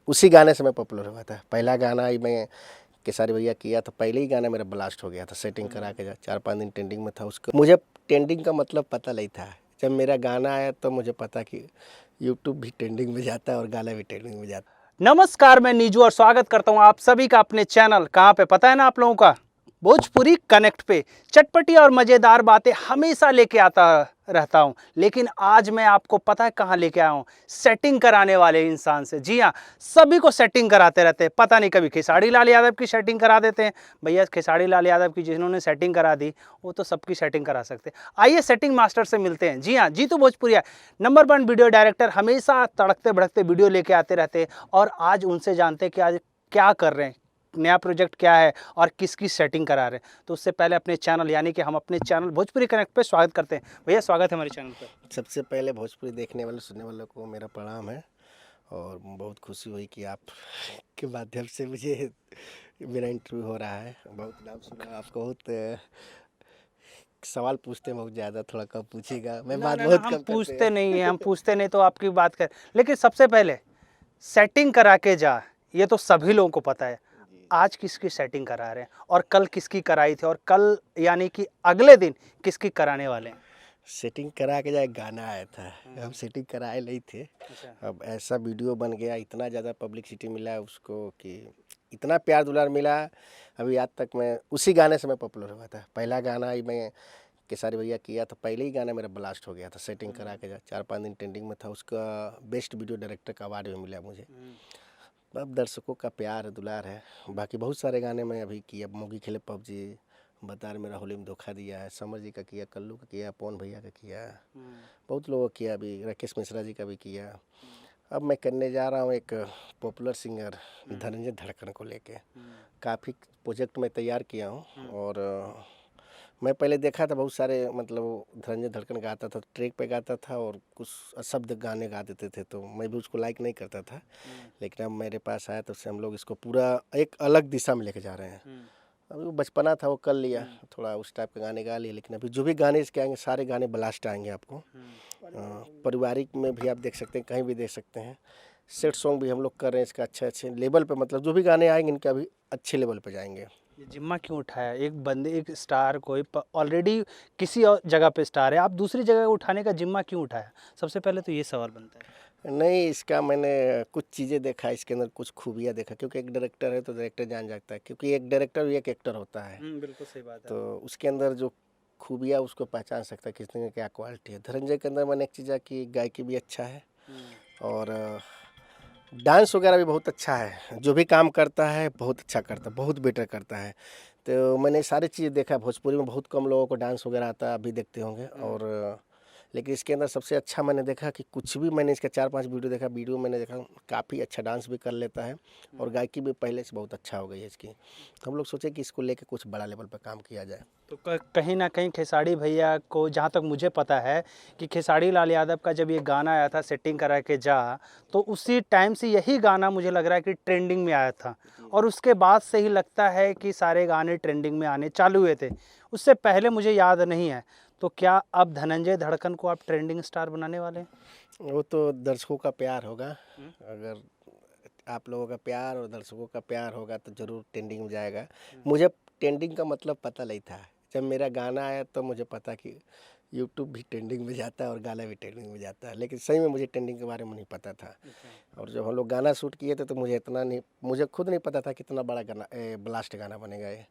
उसी गाने से मैं पॉपुलर हुआ था। पहला गाना ही मैं केसारी भैया किया था, पहले ही गाना मेरा ब्लास्ट हो गया था। सेटिंग करा के 4-5 दिन ट्रेंडिंग में था। उसको मुझे ट्रेंडिंग का मतलब पता नहीं था। जब मेरा गाना आया तो मुझे पता कि यूट्यूब भी ट्रेंडिंग में जाता है और गाना भी ट्रेंडिंग में जाता है। नमस्कार, मैं नीजू और स्वागत करता हूं आप सभी का अपने चैनल कहां पे पता है ना आप लोगों का, भोजपुरी कनेक्ट पे। चटपटी और मजेदार बातें हमेशा लेके आता रहता हूं, लेकिन आज मैं आपको पता है कहां लेके आया हूं? सेटिंग कराने वाले इंसान से। जी हां, सभी को सेटिंग कराते रहते हैं। पता नहीं कभी खेसारी लाल यादव की सेटिंग करा देते हैं। भैया खेसारी लाल यादव की जिन्होंने सेटिंग करा दी वो तो सबकी सेटिंग करा सकते हैं। आइए सेटिंग मास्टर से मिलते हैं। जी हां, जीतू भोजपुरिया नंबर 1 वीडियो डायरेक्टर, हमेशा तड़कते भड़कते वीडियो लेके आते रहते हैं। और आज उनसे जानते हैं कि आज क्या कर रहे हैं, नया प्रोजेक्ट क्या है और किसकी सेटिंग करा रहे हैं। तो उससे पहले अपने चैनल यानी कि हम अपने चैनल भोजपुरी कनेक्ट पे स्वागत करते हैं। भैया स्वागत है हमारे चैनल पर। सबसे पहले भोजपुरी देखने वाले सुनने वालों को मेरा प्रणाम है और बहुत खुशी हुई कि आप के माध्यम से मुझे मेरा इंटरव्यू हो रहा है। बहुत नाम सुना, आप बहुत सवाल पूछते हैं बहुत ज़्यादा, थोड़ा कम पूछिएगा। मैं बात बहुत हम कम करते पूछते हैं। नहीं हैं, हम पूछते नहीं तो आपकी बात कर। लेकिन सबसे पहले सेटिंग करा के जा, ये तो सभी लोगों को पता है। आज किसकी सेटिंग करा रहे हैं और कल किसकी कराई थी और कल यानी कि अगले दिन किसकी कराने वाले हैं? सेटिंग करा के जाए गाना आया था, हम सेटिंग कराए नहीं थे। अच्छा। अब ऐसा वीडियो बन गया, इतना ज़्यादा पब्लिसिटी मिला उसको कि इतना प्यार दुलार मिला। अभी आज तक मैं उसी गाने से मैं पॉपुलर हुआ था। पहला गाना ही मैं केसारी भैया किया था, पहले ही गाना मेरा ब्लास्ट हो गया था। सेटिंग करा के 4-5 दिन ट्रेंडिंग में था। उसका बेस्ट वीडियो डायरेक्टर का अवार्ड भी मिला मुझे। अब दर्शकों का प्यार दुलार है। बाकी बहुत सारे गाने मैं अभी किया, मोगी खेले पबजी, बता रहे मेरा होली में धोखा दिया है, समर जी का किया, कल्लू का किया, पवन भैया का किया, बहुत लोगों का किया। अभी राकेश मिश्रा जी का भी किया। अब मैं करने जा रहा हूँ एक पॉपुलर सिंगर धनंजय धड़कन को लेके। काफ़ी प्रोजेक्ट मैं तैयार किया हूँ और मैं पहले देखा था बहुत सारे, मतलब धनंजय धड़कन गाता था, ट्रैक पे गाता था और कुछ शब्द गाने गा देते थे, तो मैं भी उसको लाइक नहीं करता था। लेकिन अब मेरे पास आया तो उससे हम लोग इसको पूरा एक अलग दिशा में लेके जा रहे हैं। अभी वो बचपना था वो कर लिया, थोड़ा उस टाइप के गाने गा लिए, लेकिन अभी जो भी गाने इसके आएंगे सारे गाने ब्लास्ट आएंगे आपको। पारिवारिक में भी आप देख सकते हैं, कहीं भी देख सकते हैं। सेट सॉन्ग भी हम लोग कर रहे हैं इसका अच्छे अच्छे लेवल पे, मतलब जो भी गाने आएंगे इनके अभी अच्छे लेवल पे जाएंगे। ये जिम्मा क्यों उठाया? एक बंदे, एक स्टार कोई ऑलरेडी किसी और जगह पे स्टार है, आप दूसरी जगह उठाने का जिम्मा क्यों उठाया? सबसे पहले तो ये सवाल बनता है। नहीं, इसका मैंने कुछ चीज़ें देखा, इसके अंदर कुछ खूबियाँ देखा, क्योंकि एक डायरेक्टर है तो डायरेक्टर जान जाता है, क्योंकि एक डायरेक्टर भी एक एक्टर होता है। बिल्कुल सही बात है। तो उसके अंदर जो खूबियाँ उसको पहचान सकता है किसने का क्या क्वालिटी है। धनंजय के अंदर मैंने एक चीज़ है कि गायकी भी अच्छा है और डांस वगैरह भी बहुत अच्छा है। जो भी काम करता है बहुत अच्छा करता है, बहुत बेटर करता है। तो मैंने सारी चीज़ें देखा। भोजपुरी में बहुत कम लोगों को डांस वगैरह आता है, अभी देखते होंगे। और लेकिन इसके अंदर सबसे अच्छा मैंने देखा कि कुछ भी, मैंने इसका 4-5 वीडियो देखा, वीडियो मैंने देखा काफ़ी अच्छा डांस भी कर लेता है और गायकी भी पहले से बहुत अच्छा हो गई है इसकी। तो हम लोग सोचे कि इसको लेके कुछ बड़ा लेवल पर काम किया जाए। तो कहीं ना कहीं खेसारी भैया को, जहाँ तक मुझे पता है कि खेसारी लाल यादव का जब ये गाना आया था सेटिंग करा के जा, तो उसी टाइम से यही गाना मुझे लग रहा है कि ट्रेंडिंग में आया था। और उसके बाद से ही लगता है कि सारे गाने ट्रेंडिंग में आने चालू हुए थे। उससे पहले मुझे याद नहीं है। तो क्या अब धनंजय धड़कन को आप ट्रेंडिंग स्टार बनाने वाले हैं? वो तो दर्शकों का प्यार होगा। अगर आप लोगों का प्यार और दर्शकों का प्यार होगा तो ज़रूर ट्रेंडिंग में जाएगा। मुझे ट्रेंडिंग का मतलब पता नहीं था। जब मेरा गाना आया तो मुझे पता कि यूट्यूब भी ट्रेंडिंग में जाता है और गाना भी ट्रेंडिंग में जाता है, लेकिन सही में मुझे ट्रेंडिंग के बारे में नहीं पता था। और जब हम लोग गाना शूट किए थे तो मुझे इतना नहीं, मुझे खुद नहीं पता था कितना बड़ा गाना, ब्लास्ट गाना बनेगा ये।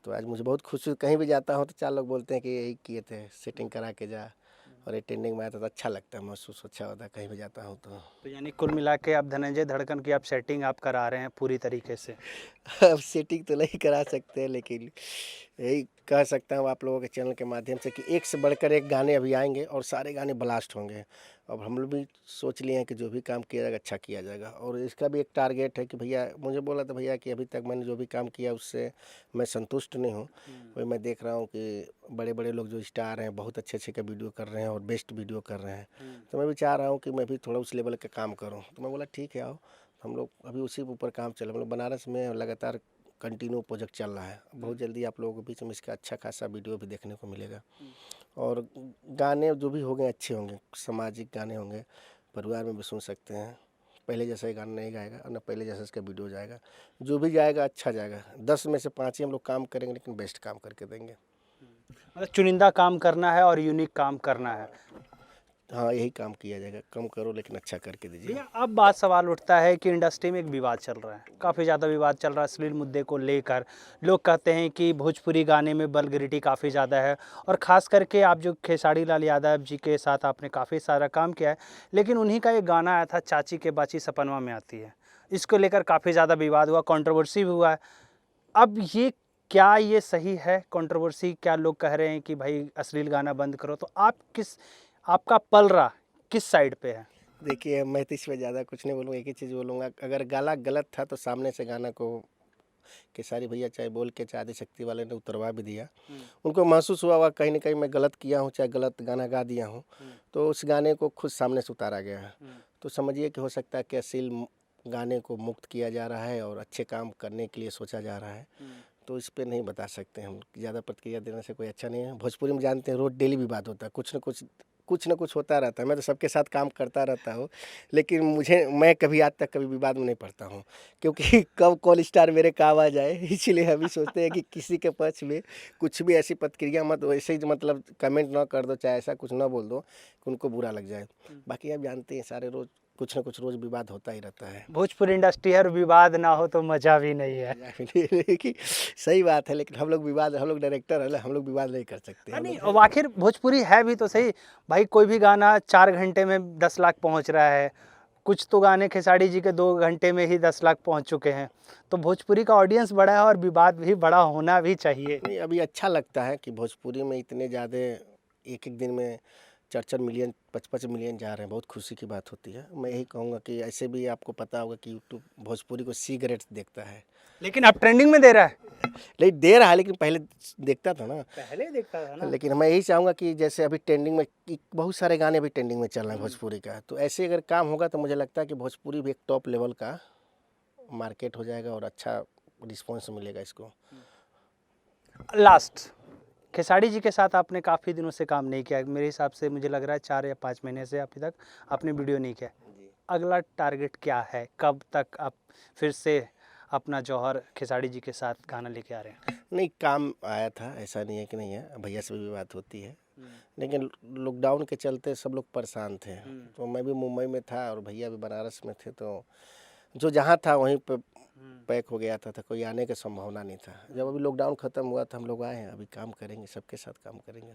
तो आज मुझे बहुत खुशी, कहीं भी जाता हूँ तो 4 लोग बोलते हैं कि यही किए थे, सेटिंग करा के जा, और ये ट्रेंडिंग में आया तो अच्छा लगता है, महसूस अच्छा होता है कहीं भी जाता हूँ तो। यानी कुल मिला के आप धनंजय धड़कन की आप सेटिंग आप करा रहे हैं पूरी तरीके से। अब सेटिंग तो नहीं करा सकते, लेकिन यही कह सकता हूँ आप लोगों के चैनल के माध्यम से कि एक से बढ़कर एक गाने अभी आएंगे और सारे गाने ब्लास्ट होंगे। अब हम लोग भी सोच लिए हैं कि जो भी काम किया जाएगा अच्छा किया जाएगा। और इसका भी एक टारगेट है कि भैया, मुझे बोला था भैया कि अभी तक मैंने जो भी काम किया उससे मैं संतुष्ट नहीं हूँ। वही मैं देख रहा हूँ कि बड़े बड़े लोग जो स्टार हैं बहुत अच्छे अच्छे का वीडियो कर रहे हैं और बेस्ट वीडियो कर रहे हैं। तो मैं भी चाह रहा हूँ कि मैं भी थोड़ा उस लेवल का काम करूँ। तो मैं बोला ठीक है आओ, हम लोग अभी उसी के ऊपर काम चल, हम लोग बनारस में लगातार कंटिन्यू प्रोजेक्ट चल रहा है। बहुत जल्दी आप लोगों के बीच में इसका अच्छा खासा वीडियो भी देखने को मिलेगा। और गाने जो भी होंगे अच्छे होंगे, सामाजिक गाने होंगे, परिवार में भी सुन सकते हैं। पहले जैसा ही गाना नहीं गाएगा और न पहले जैसा इसका वीडियो जाएगा। जो भी जाएगा अच्छा जाएगा। 10 में से 5 ही हम लोग काम करेंगे, लेकिन बेस्ट काम करके देंगे। मतलब चुनिंदा काम करना है और यूनिक काम करना है। हाँ, यही काम किया जाएगा। कम करो लेकिन अच्छा करके दीजिए। भैया अब बात सवाल उठता है कि इंडस्ट्री में एक विवाद चल रहा है, काफ़ी ज़्यादा विवाद चल रहा है अश्लील मुद्दे को लेकर। लोग कहते हैं कि भोजपुरी गाने में वल्गैरिटी काफ़ी ज़्यादा है, और ख़ास करके आप जो खेसारी लाल यादव जी के साथ आपने काफ़ी सारा काम किया है, लेकिन उन्हीं का एक गाना आया था, चाची के बाची सपनवा में आती है। इसको लेकर काफ़ी ज़्यादा विवाद हुआ, कंट्रोवर्सी भी हुआ है। अब ये क्या ये सही है कंट्रोवर्सी? क्या लोग कह रहे हैं कि भाई अश्लील गाना बंद करो, तो आपका पलड़ा किस साइड पे है? देखिए, मैं तो इसमें ज़्यादा कुछ नहीं बोलूँगा, एक ही चीज़ बोलूँगा, अगर गाना गलत था तो सामने से गाना को खेसारी भैया चाहे बोल के चाहे आदिशक्ति वाले ने उतरवा भी दिया। उनको महसूस हुआ होगा कहीं न कहीं मैं गलत किया हूँ, चाहे गलत गाना गा दिया हूँ, तो उस गाने को खुद सामने से उतारा गया है। तो समझिए कि हो सकता है कि अश्लील गाने को मुक्त किया जा रहा है और अच्छे काम करने के लिए सोचा जा रहा है। तो इस पे नहीं बता सकते हम, ज़्यादा प्रतिक्रिया देने से कोई अच्छा नहीं है। भोजपुरी में जानते हैं रोज़ डेली विवाद होता है, कुछ न कुछ होता रहता है। मैं तो सबके साथ काम करता रहता हूँ, लेकिन मैं कभी आज तक कभी विवाद में नहीं पड़ता हूँ, क्योंकि कब कौन स्टार मेरे काम आ जाए, इसलिए हम भी सोचते हैं कि किसी के पक्ष में कुछ भी ऐसी प्रतिक्रिया मत, वैसे ही मतलब कमेंट ना कर दो, चाहे ऐसा कुछ ना बोल दो कि उनको बुरा लग जाए। बाकी आप जानते हैं सारे रोज़ कुछ न कुछ रोज़ विवाद होता ही रहता है। भोजपुरी इंडस्ट्री है और विवाद ना हो तो मजा भी नहीं है। कि सही बात है, लेकिन हम लोग डायरेक्टर है, हम लोग विवाद नहीं कर सकते। हम नहीं, लोग अब आखिर भोजपुरी है भी तो सही भाई। कोई भी गाना 4 घंटे में 10 लाख पहुंच रहा है, कुछ तो गाने खेसारी जी के 2 घंटे में ही 10 लाख पहुंच चुके हैं। तो भोजपुरी का ऑडियंस बड़ा है और विवाद भी बड़ा होना भी चाहिए। नहीं, अभी अच्छा लगता है कि भोजपुरी में इतने ज़्यादा एक दिन में 4-4 मिलियन 5-5 मिलियन जा रहे हैं, बहुत खुशी की बात होती है। मैं यही कहूँगा कि ऐसे भी आपको पता होगा कि यूट्यूब भोजपुरी को सी ग्रेड देखता है। लेकिन अब ट्रेंडिंग में दे रहा है। नहीं दे रहा है, लेकिन पहले देखता था ना। पहले देखता था ना। लेकिन मैं यही चाहूँगा कि जैसे अभी ट्रेंडिंग में बहुत सारे गाने अभी ट्रेंडिंग में चल रहे हैं भोजपुरी का, तो ऐसे अगर काम होगा तो मुझे लगता है कि भोजपुरी भी एक टॉप लेवल का मार्केट हो जाएगा और अच्छा रिस्पॉन्स मिलेगा इसको। लास्ट, खेसारी जी के साथ आपने काफ़ी दिनों से काम नहीं किया, मेरे हिसाब से मुझे लग रहा है 4 या 5 महीने से अभी तक आपने वीडियो नहीं किया। अगला टारगेट क्या है? कब तक आप फिर से अपना जौहर खेसारी जी के साथ गाना लेके आ रहे हैं? नहीं, काम आया था, ऐसा नहीं है कि नहीं है, भैया से भी बात होती है, लेकिन लॉकडाउन के चलते सब लोग परेशान थे। तो मैं भी मुंबई में था और भैया भी बनारस में थे, तो जो जहाँ था वहीं पे पैक हो गया था, तो कोई आने की संभावना नहीं था। जब अभी लॉकडाउन ख़त्म हुआ तो हम लोग आए हैं, अभी काम करेंगे, सबके साथ काम करेंगे।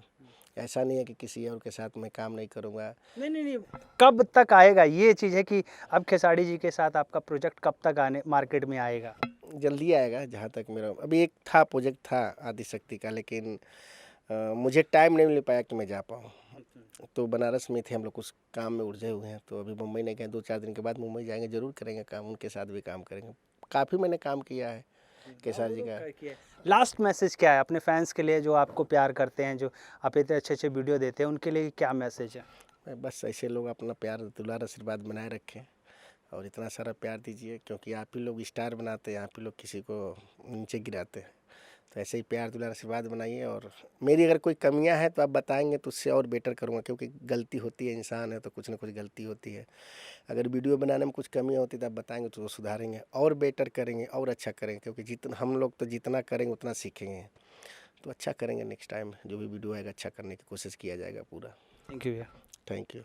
ऐसा नहीं है कि किसी और के साथ मैं काम नहीं करूँगा। नहीं, कब तक आएगा ये चीज़ है कि अब खेसारी जी के साथ आपका प्रोजेक्ट कब तक आने मार्केट में आएगा? जल्दी आएगा, जहाँ तक मेरा अभी एक था प्रोजेक्ट था आदिशक्ति का, लेकिन मुझे टाइम नहीं मिल पाया कि मैं जा पाऊँ। तो बनारस में थे हम लोग, उस काम में उलझे हुए हैं, तो अभी मुंबई नहीं गए, 2-4 दिन के बाद मुंबई जाएंगे, जरूर करेंगे काम, उनके साथ भी काम करेंगे। काफ़ी मैंने काम किया है खेसारी जी का। लास्ट मैसेज क्या है अपने फैंस के लिए, जो आपको प्यार करते हैं, जो आप इतने अच्छे वीडियो देते हैं, उनके लिए क्या मैसेज है? बस ऐसे लोग अपना प्यार दुलार आशीर्वाद बनाए रखें और इतना सारा प्यार दीजिए, क्योंकि आप ही लोग स्टार बनाते हैं, आप ही लोग किसी को नीचे गिराते हैं। तो ऐसे ही प्यार दुलार आशीर्वाद बनाइए, और मेरी अगर कोई कमियां हैं तो आप बताएंगे तो उससे और बेटर करूँगा, क्योंकि गलती होती है, इंसान है तो कुछ ना कुछ गलती होती है। अगर वीडियो बनाने में कुछ कमी होती है तो आप बताएंगे तो वो सुधारेंगे और बेटर करेंगे और अच्छा करेंगे, क्योंकि जितना हम लोग तो जितना करेंगे उतना सीखेंगे। तो अच्छा करेंगे, नेक्स्ट टाइम जो भी वीडियो आएगा अच्छा करने की कोशिश किया जाएगा पूरा। थैंक यू भैया। Thank you.